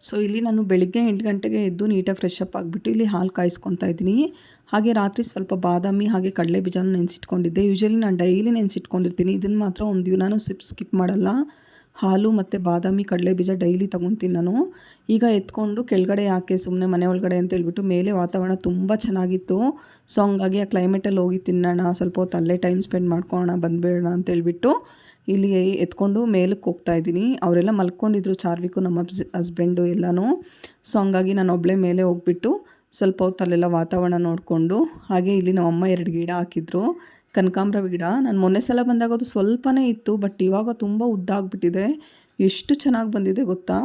So ಇಲ್ಲಿ ನಾನು ಬೆಳಿಗ್ಗೆ 8 ಗಂಟೆಗೆ ಎದ್ದು ನೀಟಾಗಿ ಫ್ರೆಶ್ ಅಪ್ ಆಗಿಬಿಟ್ಟು ಇಲ್ಲಿ ಹಾಲು ಕಾಯಿಸ್ಕೊತಾ ಇದ್ದೀನಿ. ಹಾಗೆ ರಾತ್ರಿ ಸ್ವಲ್ಪ ಬಾದಾಮಿ ಹಾಗೆ ಕಡಲೆ ಬೀಜನ ನೆನೆಸಿಟ್ಕೊಂಡಿದ್ದೆ. ಯೂಶಲಿ ನಾನು ಡೈಲಿ ನೆನೆಸಿಟ್ಕೊಂಡಿರ್ತೀನಿ. ಇದನ್ನು ಮಾತ್ರ ಒಂದು ದಿನಾನು ಸ್ಕಿಪ್ ಮಾಡಲ್ಲ. ಹಾಲು ಮತ್ತು ಬಾದಾಮಿ ಕಡಲೆ ಬೀಜ ಡೈಲಿ ತೊಗೊತೀನಿ ನಾನು. ಈಗ ಎತ್ಕೊಂಡು ಕೆಳಗಡೆ ಯಾಕೆ ಸುಮ್ಮನೆ ಮನೆ ಒಳಗಡೆ ಅಂತ ಹೇಳ್ಬಿಟ್ಟು ಮೇಲೆ ವಾತಾವರಣ ತುಂಬ ಚೆನ್ನಾಗಿತ್ತು. ಸೊ ಹಂಗಾಗಿ ಆ ಕ್ಲೈಮೇಟಲ್ಲಿ ಹೋಗಿ ತಿನ್ನೋಣ, ಸ್ವಲ್ಪ ಹೊತ್ತು ಅಲ್ಲೇ ಟೈಮ್ ಸ್ಪೆಂಡ್ ಮಾಡ್ಕೊಳ್ಳೋಣ ಬಂದುಬೇಡ ಅಂತೇಳ್ಬಿಟ್ಟು ಇಲ್ಲಿ ಎತ್ಕೊಂಡು ಮೇಲಕ್ಕೆ ಹೋಗ್ತಾ ಇದ್ದೀನಿ. ಅವರೆಲ್ಲ ಮಲ್ಕೊಂಡಿದ್ರು, ಚಾರ್ವಿಕು ನಮ್ಮ ಹಸ್ಬೆಂಡು ಎಲ್ಲನೂ. ಸೊ ಹಂಗಾಗಿ ನಾನು ಒಬ್ಬಳೇ ಮೇಲೆ ಹೋಗ್ಬಿಟ್ಟು ಸ್ವಲ್ಪ ಹೊತ್ತು ಅಲ್ಲೆಲ್ಲ ವಾತಾವರಣ ನೋಡಿಕೊಂಡು, ಹಾಗೆ ಇಲ್ಲಿ ನಮ್ಮ ಅಮ್ಮ 2 ಗಿಡ ಹಾಕಿದ್ರು, ಕನಕಾಂಬರ ಗಿಡ. ನಾನು ಮೊನ್ನೆ ಸಲ ಬಂದಾಗ ಅದು ಸ್ವಲ್ಪನೇ ಇತ್ತು, ಬಟ್ ಇವಾಗ ತುಂಬ ಉದ್ದ ಆಗಿಬಿಟ್ಟಿದೆ. ಎಷ್ಟು ಚೆನ್ನಾಗಿ ಬಂದಿದೆ ಗೊತ್ತಾ.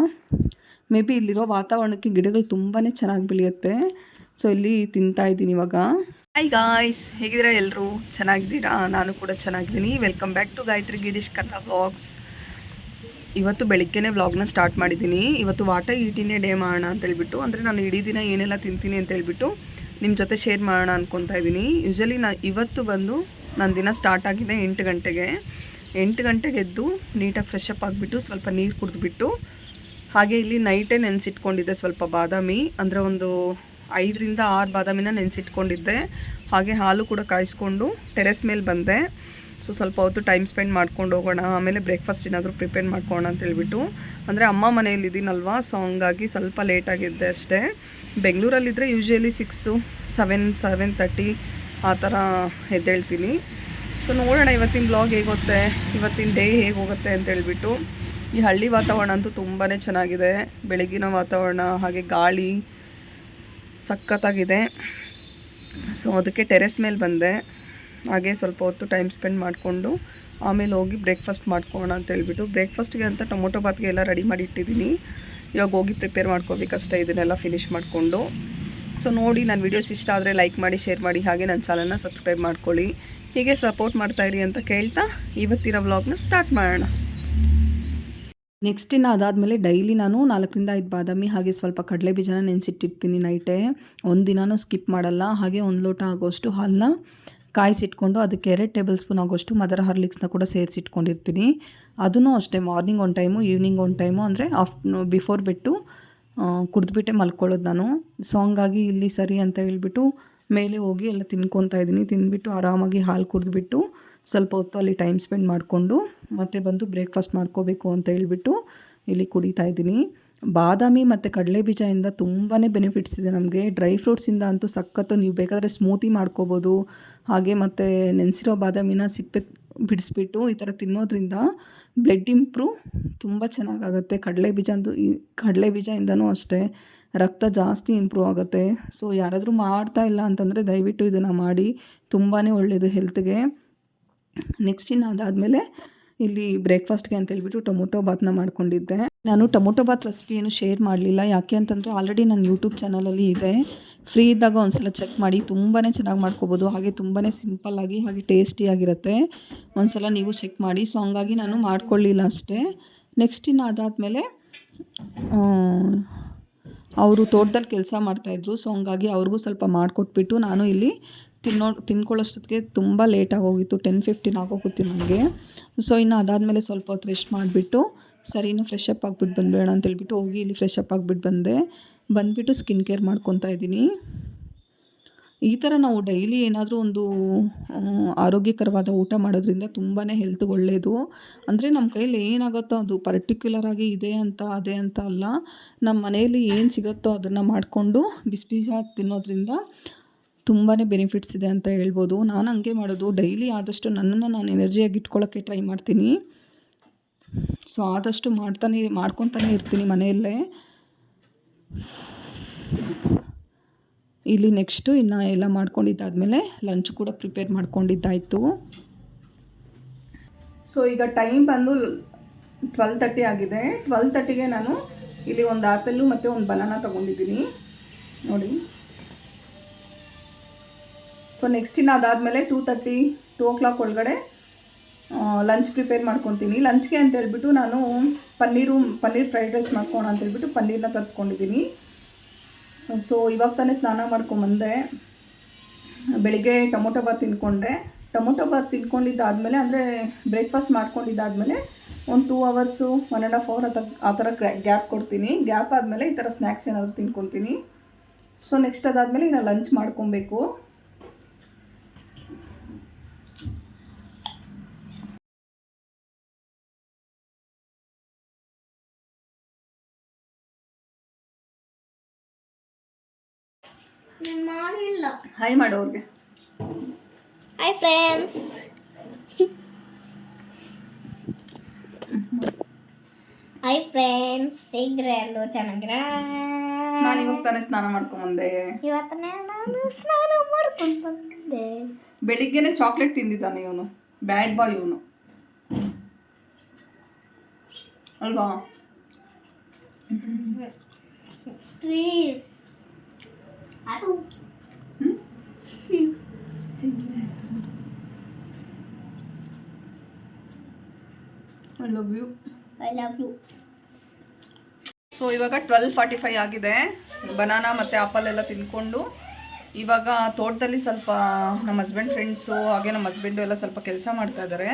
ಮೇ ಬಿ ಇಲ್ಲಿರೋ ವಾತಾವರಣಕ್ಕೆ ಗಿಡಗಳು ತುಂಬಾ ಚೆನ್ನಾಗಿ ಬೆಳೆಯುತ್ತೆ. ಸೊ ಇಲ್ಲಿ ತಿಂತಾಯಿದ್ದೀನಿ ಇವಾಗ. ಹಾಯ್ ಗಾಯ್ಸ್, ಹೇಗಿದ್ದೀರಾ ಎಲ್ಲರೂ? ಚೆನ್ನಾಗಿದ್ದೀರಾ? ನಾನು ಕೂಡ ಚೆನ್ನಾಗಿದ್ದೀನಿ. Welcome back to Gayatri Girish Kannada vlogs. ಇವತ್ತು ಬೆಳಿಗ್ಗೆನೇ ವ್ಲಾಗ್ನ ಸ್ಟಾರ್ಟ್ ಮಾಡಿದ್ದೀನಿ. ಇವತ್ತು ವಾಟ ಈಟಿನೇ ಡೇ ಮಾಡೋಣ ಅಂತೇಳ್ಬಿಟ್ಟು, ಅಂದರೆ ನಾನು ಇಡೀ ದಿನ ಏನೆಲ್ಲ ತಿಂತೀನಿ ಅಂತೇಳ್ಬಿಟ್ಟು ನಿಮ್ಮ ಜೊತೆ ಶೇರ್ ಮಾಡೋಣ ಅಂದ್ಕೊತಾ ಇದ್ದೀನಿ. ಯೂಶಲಿ ಇವತ್ತು ಬಂದು ನನ್ನ ದಿನ ಸ್ಟಾರ್ಟ್ ಆಗಿದೆ 8 ಗಂಟೆಗೆ. 8 ಗಂಟೆಗೆ ಎದ್ದು ನೀಟಾಗಿ ಫ್ರೆಶ್ ಅಪ್ ಆಗಿಬಿಟ್ಟು ಸ್ವಲ್ಪ ನೀರು ಕುಡಿದ್ಬಿಟ್ಟು, ಹಾಗೆ ಇಲ್ಲಿ ನೈಟೇ ನೆನೆಸಿಟ್ಕೊಂಡಿದ್ದೆ ಸ್ವಲ್ಪ ಬಾದಾಮಿ, ಅಂದರೆ ಒಂದು 5 ರಿಂದ 6 ಬಾದಾಮಿನ ನೆನೆಸಿಟ್ಕೊಂಡಿದ್ದೆ. ಹಾಗೆ ಹಾಲು ಕೂಡ ಕಾಯಿಸ್ಕೊಂಡು ಟೆರೆಸ್ ಮೇಲೆ ಬಂದೆ. ಸೊ ಸ್ವಲ್ಪ ಹೊತ್ತು ಟೈಮ್ ಸ್ಪೆಂಡ್ ಮಾಡ್ಕೊಂಡು ಹೋಗೋಣ, ಆಮೇಲೆ ಬ್ರೇಕ್ಫಾಸ್ಟ್ ಏನಾದರೂ ಪ್ರಿಪೇರ್ ಮಾಡ್ಕೊಳ್ಳೋಣ ಅಂತೇಳ್ಬಿಟ್ಟು. ಅಂದರೆ ಅಮ್ಮ ಮನೆಯಲ್ಲಿ ಇದ್ದೀನಲ್ವ, ಸೊ ಹಂಗಾಗಿ ಸ್ವಲ್ಪ ಲೇಟಾಗಿದ್ದೆ ಅಷ್ಟೇ. ಬೆಂಗಳೂರಲ್ಲಿದ್ದರೆ ಯೂಶ್ವಲಿ 6, 7:30 ಆ ಥರ ಎದ್ದೇಳ್ತೀನಿ. ಸೊ ನೋಡೋಣ ಇವತ್ತಿನ ಬ್ಲಾಗ್ ಹೇಗೋಗುತ್ತೆ, ಇವತ್ತಿನ ಡೇ ಹೇಗೆ ಹೋಗುತ್ತೆ ಅಂತೇಳ್ಬಿಟ್ಟು. ಈ ಹಳ್ಳಿ ವಾತಾವರಣ ಅಂತೂ ತುಂಬಾ ಚೆನ್ನಾಗಿದೆ. ಬೆಳಗಿನ ವಾತಾವರಣ ಹಾಗೆ ಗಾಳಿ ಸಖತ್ತಾಗಿದೆ. ಸೊ ಅದಕ್ಕೆ ಟೆರೆಸ್ ಮೇಲೆ ಬಂದೆ. ಹಾಗೆ ಸ್ವಲ್ಪ ಹೊತ್ತು ಟೈಮ್ ಸ್ಪೆಂಡ್ ಮಾಡಿಕೊಂಡು ಆಮೇಲೆ ಹೋಗಿ ಬ್ರೇಕ್ಫಾಸ್ಟ್ ಮಾಡ್ಕೊಳ್ಳೋಣ ಅಂತೇಳ್ಬಿಟ್ಟು, ಬ್ರೇಕ್ಫಾಸ್ಟ್ಗೆ ಅಂತ ಟೊಮೊಟೊ ಬಾತ್ಗೆ ಎಲ್ಲ ರೆಡಿ ಮಾಡಿ ಇಟ್ಟಿದ್ದೀನಿ. ಇವಾಗ ಹೋಗಿ ಪ್ರಿಪೇರ್ ಮಾಡ್ಕೋಬೇಕಷ್ಟೇ, ಇದನ್ನೆಲ್ಲ ಫಿನಿಷ್ ಮಾಡಿಕೊಂಡು. ಸೊ ನೋಡಿ, ನನ್ನ ವೀಡಿಯೋಸ್ ಇಷ್ಟ ಆದರೆ ಲೈಕ್ ಮಾಡಿ, ಶೇರ್ ಮಾಡಿ, ಹಾಗೆ ನನ್ನ ಚಾನಲ್ನ ಸಬ್ಸ್ಕ್ರೈಬ್ ಮಾಡ್ಕೊಳ್ಳಿ. ಹೀಗೆ ಸಪೋರ್ಟ್ ಮಾಡ್ತಾಯಿರಿ ಅಂತ ಕೇಳ್ತಾ ಇವತ್ತಿನ ವ್ಲಾಗ್ನ ಸ್ಟಾರ್ಟ್ ಮಾಡೋಣ. ನೆಕ್ಸ್ಟ್ ಇನ್ನು ಅದಾದಮೇಲೆ ಡೈಲಿ ನಾನು 4 ರಿಂದ 5 ಬಾದಾಮಿ ಹಾಗೆ ಸ್ವಲ್ಪ ಕಡಲೆ ಬೀಜನ ನೆನೆಸಿಟ್ಟಿರ್ತೀನಿ ನೈಟೇ. ಒಂದು ದಿನಾನೂ ಸ್ಕಿಪ್ ಮಾಡಲ್ಲ. ಹಾಗೆ 1 ಲೋಟ ಆಗೋಷ್ಟು ಹಾಲನ್ನ ಕಾಯಿಸಿಟ್ಕೊಂಡು ಅದಕ್ಕೆ 2 ಟೇಬಲ್ ಸ್ಪೂನ್ ಆಗೋಷ್ಟು ಮದರ್ ಹಾರ್ಲಿಕ್ಸ್ನ ಕೂಡ ಸೇರಿಸಿಟ್ಕೊಂಡಿರ್ತೀನಿ. ಅದನ್ನು ಅಷ್ಟೇ ಮಾರ್ನಿಂಗ್ 1 ಟೈಮು, ಈವ್ನಿಂಗ್ 1 ಟೈಮು, ಅಂದರೆ ಬಿಫೋರ್ ಬಿಟ್ಟು ಕುಡಿದ್ಬಿಟ್ಟೆ ಮಲ್ಕೊಳ್ಳೋದು ನಾನು. ಸೊ ಹಂಗಾಗಿ ಇಲ್ಲಿ ಸರಿ ಅಂತ ಹೇಳ್ಬಿಟ್ಟು ಮೇಲೆ ಹೋಗಿ ಎಲ್ಲ ತಿನ್ಕೊತಾ ಇದ್ದೀನಿ. ತಿಂದ್ಬಿಟ್ಟು ಆರಾಮಾಗಿ ಹಾಲು ಕುಡಿದ್ಬಿಟ್ಟು ಸ್ವಲ್ಪ ಹೊತ್ತು ಅಲ್ಲಿ ಟೈಮ್ ಸ್ಪೆಂಡ್ ಮಾಡಿಕೊಂಡು ಮತ್ತೆ ಬಂದು ಬ್ರೇಕ್ಫಾಸ್ಟ್ ಮಾಡ್ಕೋಬೇಕು ಅಂತ ಹೇಳ್ಬಿಟ್ಟು ಇಲ್ಲಿ ಕುಡಿತಾ ಇದ್ದೀನಿ. ಬಾದಾಮಿ ಮತ್ತು ಕಡಲೆ ಬೀಜದಿಂದ ತುಂಬಾ ಬೆನಿಫಿಟ್ಸ್ ಇದೆ ನಮಗೆ. ಡ್ರೈ ಫ್ರೂಟ್ಸಿಂದ ಅಂತೂ ಸಖತ್ತು. ನೀವು ಬೇಕಾದರೆ ಸ್ಮೂತಿ ಮಾಡ್ಕೋಬೋದು. ಹಾಗೆ ಮತ್ತು ನೆನೆಸಿರೋ ಬಾದಾಮಿನ ಸಿಪ್ಪೆ ಬಿಡಿಸ್ಬಿಟ್ಟು ಈ ಥರ ತಿನ್ನೋದ್ರಿಂದ ಬ್ಲಡ್ ಇಂಪ್ರೂವ್ ತುಂಬ ಚೆನ್ನಾಗಾಗುತ್ತೆ. ಕಡಲೆ ಬೀಜದಿಂದನೂ ಅಷ್ಟೇ ರಕ್ತ ಜಾಸ್ತಿ ಇಂಪ್ರೂವ್ ಆಗುತ್ತೆ. ಸೊ ಯಾರಾದರೂ ಮಾಡ್ತಾ ಇಲ್ಲ ಅಂತಂದರೆ ದಯವಿಟ್ಟು ಇದನ್ನು ಮಾಡಿ, ತುಂಬಾ ಒಳ್ಳೆಯದು ಹೆಲ್ತ್ಗೆ. ನೆಕ್ಸ್ಟ್ ಇನ್ನು ಅದಾದಮೇಲೆ ಇಲ್ಲಿ ಬ್ರೇಕ್ಫಾಸ್ಟ್ಗೆ ಅಂತ ಹೇಳ್ಬಿಟ್ಟು ಟೊಮೊಟೊ ಬಾತ್ನ ಮಾಡ್ಕೊಂಡಿದ್ದೆ. ನಾನು ಟೊಮೊಟೊ ಬಾತ್ ರೆಸಿಪಿ ಏನು ಶೇರ್ ಮಾಡಲಿಲ್ಲ, ಯಾಕೆ ಅಂತಂದರೆ ಆಲ್ರೆಡಿ ನನ್ನ ಯೂಟ್ಯೂಬ್ ಚಾನಲಲ್ಲಿ ಇದೆ. ಫ್ರೀ ಇದ್ದಾಗ ಒಂದ್ಸಲ ಚೆಕ್ ಮಾಡಿ, ತುಂಬಾ ಚೆನ್ನಾಗಿ ಮಾಡ್ಕೋಬೋದು. ಹಾಗೆ ತುಂಬಾ ಸಿಂಪಲ್ಲಾಗಿ ಹಾಗೆ ಟೇಸ್ಟಿಯಾಗಿರುತ್ತೆ. ಒಂದ್ಸಲ ನೀವು ಚೆಕ್ ಮಾಡಿ. ಸೊ ಹಂಗಾಗಿ ನಾನು ಮಾಡ್ಕೊಳ್ಳಿಲ್ಲ ಅಷ್ಟೇ. ನೆಕ್ಸ್ಟ್ ಇನ್ನು ಅದಾದಮೇಲೆ ಅವರು ತೋಟದಲ್ಲಿ ಕೆಲಸ ಮಾಡ್ತಾಯಿದ್ರು. ಸೊ ಹಂಗಾಗಿ ಅವ್ರಿಗೂ ಸ್ವಲ್ಪ ಮಾಡಿಕೊಟ್ಬಿಟ್ಟು ನಾನು ಇಲ್ಲಿ ತಿನ್ಕೊಳ್ಳೋಷ್ಟೊತ್ತಿಗೆ ತುಂಬ ಲೇಟಾಗಿ ಹೋಗಿತ್ತು. 10:15 ಆಗೋಗುತ್ತೆ ನನಗೆ. ಸೊ ಇನ್ನು ಅದಾದಮೇಲೆ ಸ್ವಲ್ಪ ಹೊತ್ತು ರೆಸ್ಟ್ ಮಾಡಿಬಿಟ್ಟು ಸರಿ ಇನ್ನು ಫ್ರೆಶ್ ಅಪ್ ಆಗಿಬಿಟ್ಟು ಬಂದುಬೇಡ ಅಂತೇಳ್ಬಿಟ್ಟು ಹೋಗಿ ಇಲ್ಲಿ ಫ್ರೆಶ್ ಅಪ್ ಆಗಿಬಿಟ್ಟು ಬಂದುಬಿಟ್ಟು ಸ್ಕಿನ್ ಕೇರ್ ಮಾಡ್ಕೊತಾ ಇದ್ದೀನಿ. ಈ ಥರ ನಾವು ಡೈಲಿ ಏನಾದರೂ ಒಂದು ಆರೋಗ್ಯಕರವಾದ ಊಟ ಮಾಡೋದ್ರಿಂದ ತುಂಬಾ ಹೆಲ್ತ್ಗೆ ಒಳ್ಳೆಯದು. ಅಂದರೆ ನಮ್ಮ ಕೈಯಲ್ಲಿ ಏನಾಗುತ್ತೋ ಅದು ಪರ್ಟಿಕ್ಯುಲರಾಗಿ ಇದೆ ಅಂತ ಅದೇ ಅಂತ ಅಲ್ಲ, ನಮ್ಮ ಮನೆಯಲ್ಲಿ ಏನು ಸಿಗುತ್ತೋ ಅದನ್ನು ಮಾಡಿಕೊಂಡು ಬಿಸಿ ಬಿಸಿಯಾಗಿ ತಿನ್ನೋದ್ರಿಂದ ತುಂಬಾ ಬೆನಿಫಿಟ್ಸ್ ಇದೆ ಅಂತ ಹೇಳ್ಬೋದು. ನಾನು ಹಂಗೆ ಮಾಡೋದು. ಡೈಲಿ ಆದಷ್ಟು ನನ್ನನ್ನು ನಾನು ಎನರ್ಜಿಯಾಗಿ ಇಟ್ಕೊಳ್ಳೋಕ್ಕೆ ಟ್ರೈ ಮಾಡ್ತೀನಿ. ಸೊ ಆದಷ್ಟು ಮಾಡ್ಕೊತಾನೆ ಇರ್ತೀನಿ ಮನೆಯಲ್ಲೇ. ಇಲ್ಲಿ ನೆಕ್ಸ್ಟು ಇನ್ನು ಎಲ್ಲ ಮಾಡ್ಕೊಂಡಿದ್ದಾದಮೇಲೆ ಲಂಚ್ ಕೂಡ ಪ್ರಿಪೇರ್ ಮಾಡ್ಕೊಂಡಿದ್ದಾಯಿತು. ಸೊ ಈಗ ಟೈಮ್ ಬಂದು 12:30 ಆಗಿದೆ. 12:30ಗೆ ನಾನು ಇಲ್ಲಿ ಒಂದು ಆ್ಯಪಲ್ಲು ಮತ್ತು ಒಂದು ಬನಾನಾ ತೊಗೊಂಡಿದ್ದೀನಿ ನೋಡಿ. ಸೊ ನೆಕ್ಸ್ಟ್ ಇನ್ನು ಅದಾದಮೇಲೆ 2 o'clock ಒಳಗಡೆ ಲಂಚ್ ಪ್ರಿಪೇರ್ ಮಾಡ್ಕೊತೀನಿ. ಲಂಚ್ಗೆ ಅಂತ ಹೇಳ್ಬಿಟ್ಟು ನಾನು ಪನ್ನೀರ್ ಫ್ರೈಡ್ ರೈಸ್ ಮಾಡ್ಕೊಳ್ಳೋಣ ಅಂತ ಹೇಳ್ಬಿಟ್ಟು ಪನ್ನೀರನ್ನ ತರಿಸ್ಕೊಂಡಿದ್ದೀನಿ. ಸೊ ಇವಾಗ ತಾನೇ ಸ್ನಾನ ಮಾಡ್ಕೊಂಬಂದೆ. ಬೆಳಿಗ್ಗೆ ಟೊಮೊಟೊ ಬಾತ್ ತಿನ್ಕೊಂಡಿದ್ದಾದಮೇಲೆ, ಅಂದರೆ ಬ್ರೇಕ್ಫಾಸ್ಟ್ ಮಾಡ್ಕೊಂಡಿದ್ದಾದಮೇಲೆ ಒಂದು 2 ಅವರ್ಸು 1.5 ಅವರ್ ಆ ಥರ ಗ್ಯಾಪ್ ಕೊಡ್ತೀನಿ. ಗ್ಯಾಪ್ ಆದಮೇಲೆ ಈ ಥರ ಸ್ನ್ಯಾಕ್ಸ್ ಏನಾದರೂ ತಿನ್ಕೊತೀನಿ. ಸೊ ನೆಕ್ಸ್ಟ್ ಅದಾದಮೇಲೆ ನಾನು ಲಂಚ್ ಮಾಡ್ಕೊಬೇಕು. ಹಾಯ್ ಮಾಡು ಅವ್ರಿಗೆ. Hi friends. ಹಾಯ್ ಫ್ರೆಂಡ್ಸ್, ಹೇಗ್ರೆ ಎಲ್ಲೋ ಚೆನ್ನಾಗಿರ? ನಾನು ಇವಾಗ ತಾನೇ ಸ್ನಾನ ಮಾಡ್ಕೊಂಬಂದೆ. ಇವತ್ತನೇ ನಾನು ಸ್ನಾನ ಮಾಡ್ಕೊಂಡು ಬಂದೆ. ಬೆಳಿಗ್ಗೆನೆ ಚಾಕ್ಲೇಟ್ ತಿಂದಿದ್ದಾನೆ ಇವನು, ಬ್ಯಾಡ್ ಬಾಯ್ ಇವನು ಅಲ್ವಾ? ಪ್ಲೀಸ್ ಅದು I love you. I love you. So ಇವಾಗ 12:45 ಆಗಿದೆ. ಬನಾನಾ ಮತ್ತು ಆಪಲ್ ಎಲ್ಲ ತಿನ್ಕೊಂಡು ಇವಾಗ ತೋಟದಲ್ಲಿ ಸ್ವಲ್ಪ ನಮ್ಮ ಹಸ್ಬೆಂಡ್ ಫ್ರೆಂಡ್ಸು ಹಾಗೆ ನಮ್ಮ ಹಸ್ಬೆಂಡು ಎಲ್ಲ ಸ್ವಲ್ಪ ಕೆಲಸ ಮಾಡ್ತಾ ಇದ್ದಾರೆ.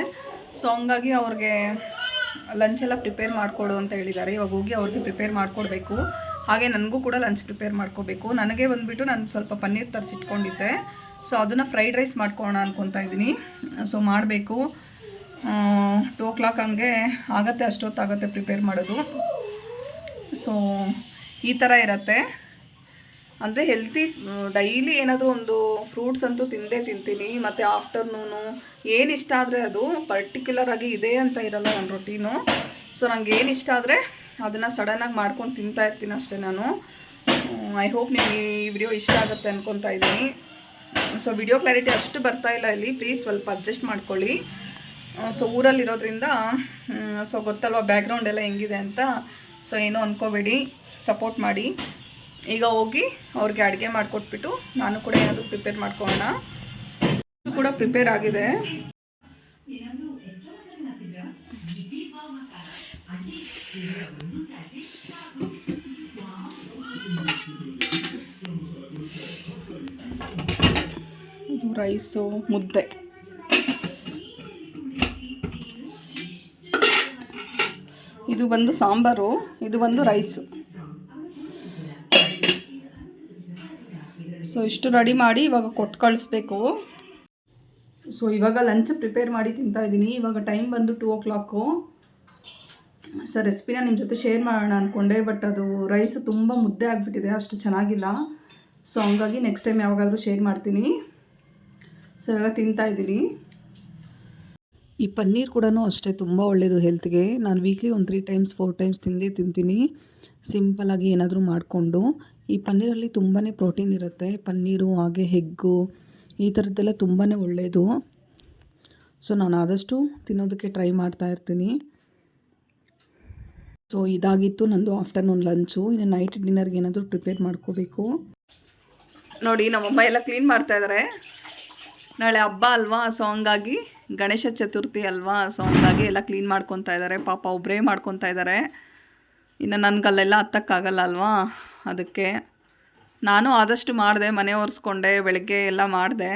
ಸೊ ಹಂಗಾಗಿ ಅವ್ರಿಗೆ ಲಂಚ್ ಎಲ್ಲ ಪ್ರಿಪೇರ್ ಮಾಡಿಕೊಡು ಅಂತ ಹೇಳಿದ್ದಾರೆ. ಇವಾಗ ಹೋಗಿ ಅವ್ರಿಗೆ ಪ್ರಿಪೇರ್ ಮಾಡಿಕೊಡ್ಬೇಕು. ಹಾಗೆ ನನಗೂ ಕೂಡ ಲಂಚ್ ಪ್ರಿಪೇರ್ ಮಾಡ್ಕೋಬೇಕು. ನನಗೆ ಬಂದುಬಿಟ್ಟು ನಾನು ಸ್ವಲ್ಪ ಪನ್ನೀರ್ ತರಿಸಿಟ್ಕೊಂಡಿದ್ದೆ. ಸೊ ಅದನ್ನು ಫ್ರೈಡ್ ರೈಸ್ ಮಾಡ್ಕೊಳ್ಳೋಣ ಅಂದ್ಕೊತಾ ಇದ್ದೀನಿ. ಸೊ ಮಾಡಬೇಕು. 2 o'clock ಹಂಗೆ ಆಗುತ್ತೆ, ಅಷ್ಟೊತ್ತಾಗುತ್ತೆ ಪ್ರಿಪೇರ್ ಮಾಡೋದು. ಸೊ ಈ ಥರ ಇರುತ್ತೆ. ಅಂದರೆ ಹೆಲ್ತಿ ಡೈಲಿ ಏನಾದರೂ ಒಂದು ಫ್ರೂಟ್ಸ್ ಅಂತೂ ತಿಂದೇ ತಿಂತೀನಿ. ಮತ್ತು ಆಫ್ಟರ್ನೂನು ಏನು ಇಷ್ಟ ಆದರೆ ಅದು ಪರ್ಟಿಕ್ಯುಲರಾಗಿ ಇದೆ ಅಂತ ಇರಲ್ಲ ನನ್ನ ರೊಟೀನು. ಸೊ ನನಗೆ ಏನು ಇಷ್ಟ ಆದರೆ ಅದನ್ನು ಸಡನ್ನಾಗಿ ಮಾಡ್ಕೊಂಡು ತಿಂತಾ ಇರ್ತೀನಿ ಅಷ್ಟೇ ನಾನು. ಐ ಹೋಪ್ ನಿಮಗೆ ಈ ವಿಡಿಯೋ ಇಷ್ಟ ಆಗುತ್ತೆ ಅಂದ್ಕೊತಾ ಇದ್ದೀನಿ. ಸೊ ವಿಡಿಯೋ ಕ್ಲಾರಿಟಿ ಅಷ್ಟು ಬರ್ತಾಯಿಲ್ಲ ಇಲ್ಲಿ, ಪ್ಲೀಸ್ ಸ್ವಲ್ಪ ಅಡ್ಜಸ್ಟ್ ಮಾಡ್ಕೊಳ್ಳಿ. ಸೊ ಊರಲ್ಲಿರೋದ್ರಿಂದ ಸೊ ಗೊತ್ತಲ್ವ ಬ್ಯಾಕ್ಗ್ರೌಂಡ್ ಎಲ್ಲ ಹೆಂಗಿದೆ ಅಂತ. ಸೊ ಏನೂ ಅಂದ್ಕೋಬೇಡಿ, ಸಪೋರ್ಟ್ ಮಾಡಿ. ಈಗ ಹೋಗಿ ಅವ್ರಿಗೆ ಅಡುಗೆ ಮಾಡಿಕೊಟ್ಬಿಟ್ಟು ನಾನು ಕೂಡ ಏನಾದರೂ ಪ್ರಿಪೇರ್ ಮಾಡ್ಕೊಳ್ಳೋಣ. ಕೂಡ ಪ್ರಿಪೇರ್ ಆಗಿದೆ. ಇದು ರೈಸು, ಮುದ್ದೆ. ಇದು ಬಂದು ಸಾಂಬಾರು, ಇದು ಬಂದು ರೈಸು. ಸೊ ಇಷ್ಟು ರೆಡಿ ಮಾಡಿ ಇವಾಗ ಕೊಟ್ಟು ಕಳಿಸ್ಬೇಕು. ಸೊ ಇವಾಗ ಲಂಚ್ ಪ್ರಿಪೇರ್ ಮಾಡಿ ತಿಂತಾಯಿದ್ದೀನಿ. ಇವಾಗ ಟೈಮ್ ಬಂದು 2 o'clock. ಸೊ ರೆಸಿಪಿನ ನಿಮ್ಮ ಜೊತೆ ಶೇರ್ ಮಾಡೋಣ ಅಂದ್ಕೊಂಡೆ, ಬಟ್ ಅದು ರೈಸ್ ತುಂಬ ಮುದ್ದೆ ಆಗಿಬಿಟ್ಟಿದೆ, ಅಷ್ಟು ಚೆನ್ನಾಗಿಲ್ಲ. ಸೊ ಹಂಗಾಗಿ ನೆಕ್ಸ್ಟ್ ಟೈಮ್ ಯಾವಾಗಾದರೂ ಶೇರ್ ಮಾಡ್ತೀನಿ. ಸೊ ಇವಾಗ ತಿಂತಾಯಿದ್ದೀನಿ. ಈ ಪನ್ನೀರ್ ಕೂಡ ಅಷ್ಟೇ ತುಂಬ ಒಳ್ಳೆಯದು ಹೆಲ್ತ್ಗೆ. ನಾನು ವೀಕ್ಲಿ ಒಂದು 3 times 4 times ತಿಂತೀನಿ, ಸಿಂಪಲಾಗಿ ಏನಾದರೂ ಮಾಡಿಕೊಂಡು. ಈ ಪನ್ನೀರಲ್ಲಿ ತುಂಬಾ ಪ್ರೋಟೀನ್ ಇರುತ್ತೆ. ಪನ್ನೀರು ಹಾಗೆ ಎಗ್ಗು ಈ ಥರದ್ದೆಲ್ಲ ತುಂಬಾ ಒಳ್ಳೆಯದು. ಸೊ ನಾನು ಆದಷ್ಟು ತಿನ್ನೋದಕ್ಕೆ ಟ್ರೈ ಮಾಡ್ತಾ ಇರ್ತೀನಿ. ಸೊ ಇದಾಗಿತ್ತು ನಂದು ಆಫ್ಟರ್ನೂನ್ ಲಂಚು. ಇನ್ನು ನೈಟ್ ಡಿನ್ನರ್ಗೆ ಏನಾದರೂ ಪ್ರಿಪೇರ್ ಮಾಡ್ಕೋಬೇಕು. ನೋಡಿ ನಮ್ಮಮ್ಮ ಎಲ್ಲ ಕ್ಲೀನ್ ಮಾಡ್ತಾಯಿದ್ದಾರೆ. ನಾಳೆ ಹಬ್ಬ ಅಲ್ವಾ, ಸೊ ಹಂಗಾಗಿ ಗಣೇಶ ಚತುರ್ಥಿ ಅಲ್ವಾ, ಸೊ ಹಂಗಾಗಿ ಎಲ್ಲ ಕ್ಲೀನ್ ಮಾಡ್ಕೊತಾ ಇದ್ದಾರೆ. ಪಾಪ ಒಬ್ಬರೇ ಮಾಡ್ಕೊತಾ ಇದ್ದಾರೆ. ಇನ್ನು ನನಗಲ್ಲೆಲ್ಲ ಹತ್ತಕ್ಕಾಗಲ್ಲ ಅಲ್ವಾ, ಅದಕ್ಕೆ ನಾನು ಆದಷ್ಟು ಮಾಡಿದೆ, ಮನೆ ಒರೆಸ್ಕೊಂಡೆ, ಬೆಳಗ್ಗೆ ಎಲ್ಲ ಮಾಡಿದೆ.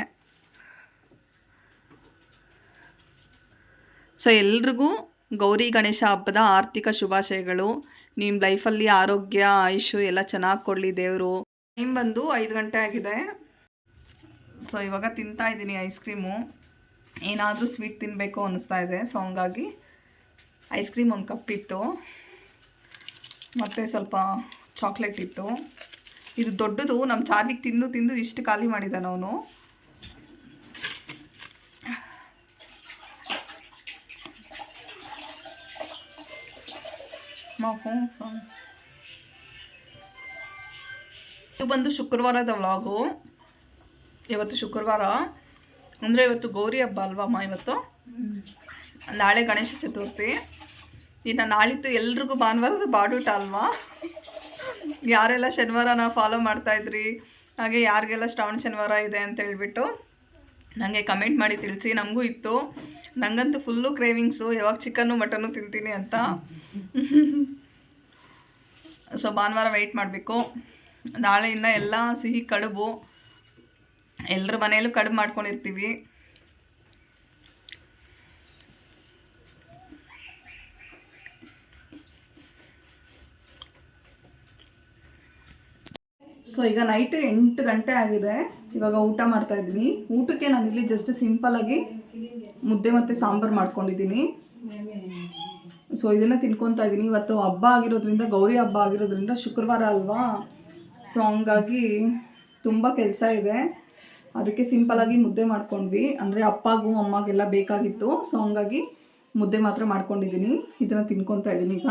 ಸೊ ಎಲ್ರಿಗೂ ಗೌರಿ ಗಣೇಶ ಹಬ್ಬದ ಆರ್ಥಿಕ ಶುಭಾಶಯಗಳು. ನಿಮ್ಮ ಲೈಫಲ್ಲಿ ಆರೋಗ್ಯ ಆಯುಷು ಎಲ್ಲ ಚೆನ್ನಾಗಿ ಕೊಡಲಿ ದೇವರು. ಟೈಮ್ ಬಂದು 5 ಗಂಟೆ ಆಗಿದೆ. ಸೊ ಇವಾಗ ತಿಂತಾ ಇದ್ದೀನಿ ಐಸ್ ಕ್ರೀಮು. ಏನಾದರೂ ಸ್ವೀಟ್ ತಿನ್ನಬೇಕು ಅನ್ನಿಸ್ತಾ ಇದೆ. ಸೊ ಹಂಗಾಗಿ ಐಸ್ ಕ್ರೀಮ್ ಒಂದು ಕಪ್ ಇತ್ತು, ಮತ್ತು ಸ್ವಲ್ಪ ಚಾಕ್ಲೇಟ್ ಇತ್ತು. ಇದು ದೊಡ್ಡದು. ನಮ್ಮ ಚಾರ್ಲಿಗೆ ತಿಂದು ತಿಂದು ಇಷ್ಟು ಖಾಲಿ ಮಾಡಿದ್ದಾನೆ ಅವನು. ಇದು ಬಂದು ಶುಕ್ರವಾರದ ವ್ಲಾಗು. ಇವತ್ತು ಶುಕ್ರವಾರ ಅಂದರೆ ಇವತ್ತು ಗೌರಿ ಹಬ್ಬ ಅಲ್ವಮ್ಮ ಇವತ್ತು. ನಾಳೆ ಗಣೇಶ ಚತುರ್ಥಿ. ಇನ್ನು ನಾಳಿದ್ದು ಎಲ್ರಿಗೂ ಭಾನುವಾರದ ಬಾಡೂಟ ಅಲ್ವಾ. ಯಾರೆಲ್ಲ ಶನಿವಾರನ ಫಾಲೋ ಮಾಡ್ತಾಯಿದ್ರಿ, ಹಾಗೆ ಯಾರಿಗೆಲ್ಲ ಶ್ರಾವಣ ಶನಿವಾರ ಇದೆ ಅಂತ ಹೇಳ್ಬಿಟ್ಟು ನನಗೆ ಕಮೆಂಟ್ ಮಾಡಿ ತಿಳಿಸಿ. ನಮಗೂ ಇತ್ತು. ನನಗಂತೂ ಫುಲ್ಲು ಕ್ರೇವಿಂಗ್ಸು, ಯಾವಾಗ ಚಿಕನ್ನು ಮಟನ್ನು ತಿಂತೀನಿ ಅಂತ. ಸೊ ಭಾನುವಾರ ವೆಯ್ಟ್ ಮಾಡಬೇಕು. ನಾಳೆಯಿಂದ ಎಲ್ಲ ಸಿಹಿ ಕಡುಬು, ಎಲ್ಲರ ಮನೆಯಲ್ಲೂ ಕಡುಬು ಮಾಡ್ಕೊಂಡಿರ್ತೀವಿ. ಸೊ ಈಗ ನೈಟ್ 8 ಗಂಟೆ ಆಗಿದೆ. ಇವಾಗ ಊಟ ಮಾಡ್ತಾ ಇದ್ದೀನಿ. ಊಟಕ್ಕೆ ನಾನಿಲ್ಲಿ ಜಸ್ಟ್ ಸಿಂಪಲ್ಲಾಗಿ ಮುದ್ದೆ ಮತ್ತು ಸಾಂಬಾರು ಮಾಡ್ಕೊಂಡಿದ್ದೀನಿ. ಸೊ ಇದನ್ನು ತಿನ್ಕೊತಾ ಇದ್ದೀನಿ. ಇವತ್ತು ಹಬ್ಬ ಆಗಿರೋದ್ರಿಂದ, ಗೌರಿ ಹಬ್ಬ ಆಗಿರೋದ್ರಿಂದ, ಶುಕ್ರವಾರ ಅಲ್ವಾ, ಸೊ ಹಂಗಾಗಿ ತುಂಬ ಕೆಲಸ ಇದೆ. ಅದಕ್ಕೆ ಸಿಂಪಲ್ಲಾಗಿ ಮುದ್ದೆ ಮಾಡ್ಕೊಂಡ್ವಿ. ಅಂದರೆ ಅಪ್ಪಗೂ ಅಮ್ಮಗೆಲ್ಲ ಬೇಕಾಗಿತ್ತು. ಸೊ ಹಂಗಾಗಿ ಮುದ್ದೆ ಮಾತ್ರ ಮಾಡ್ಕೊಂಡಿದ್ದೀನಿ. ಇದನ್ನು ತಿನ್ಕೊತಾ ಇದ್ದೀನಿ ಈಗ.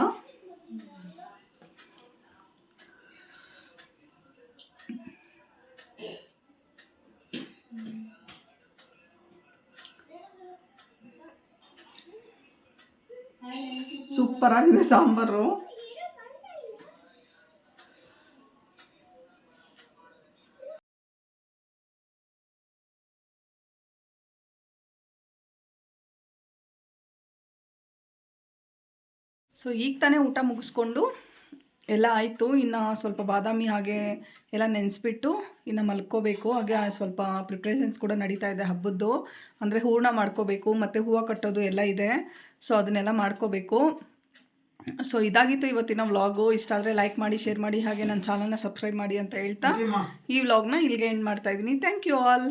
ಸೂಪರ್ ಆಗಿದೆ ಸಾಂಬಾರು. ಸೊ ಈಗ ತಾನೇ ಊಟ ಮುಗಿಸ್ಕೊಂಡು ಎಲ್ಲ ಆಯಿತು. ಇನ್ನು ಸ್ವಲ್ಪ ಬಾದಾಮಿ ಹಾಗೆ ಎಲ್ಲ ನೆನೆಸ್ಬಿಟ್ಟು ಇನ್ನು ಮಲ್ಕೋಬೇಕು. ಹಾಗೆ ಸ್ವಲ್ಪ ಪ್ರಿಪ್ರೇಷನ್ಸ್ ಕೂಡ ನಡೀತಾ ಇದೆ ಹಬ್ಬದ್ದು. ಅಂದರೆ ಹೂರಣ ಮಾಡ್ಕೋಬೇಕು ಮತ್ತು ಹೂವು ಕಟ್ಟೋದು ಎಲ್ಲ ಇದೆ. ಸೊ ಅದನ್ನೆಲ್ಲ ಮಾಡ್ಕೋಬೇಕು. ಸೊ ಇದಾಗಿತ್ತು ಇವತ್ತಿನ ವ್ಲಾಗು. ಇಷ್ಟ ಆದರೆ ಲೈಕ್ ಮಾಡಿ, ಶೇರ್ ಮಾಡಿ, ಹಾಗೆ ನನ್ನ ಚಾನಲ್ನ ಸಬ್ಸ್ಕ್ರೈಬ್ ಮಾಡಿ ಅಂತ ಹೇಳ್ತಾ ಈ ವ್ಲಾಗ್ನ ಇಲ್ಲಿಗೆ ಎಂಡ್ ಮಾಡ್ತಾಯಿದ್ದೀನಿ. Thank you all.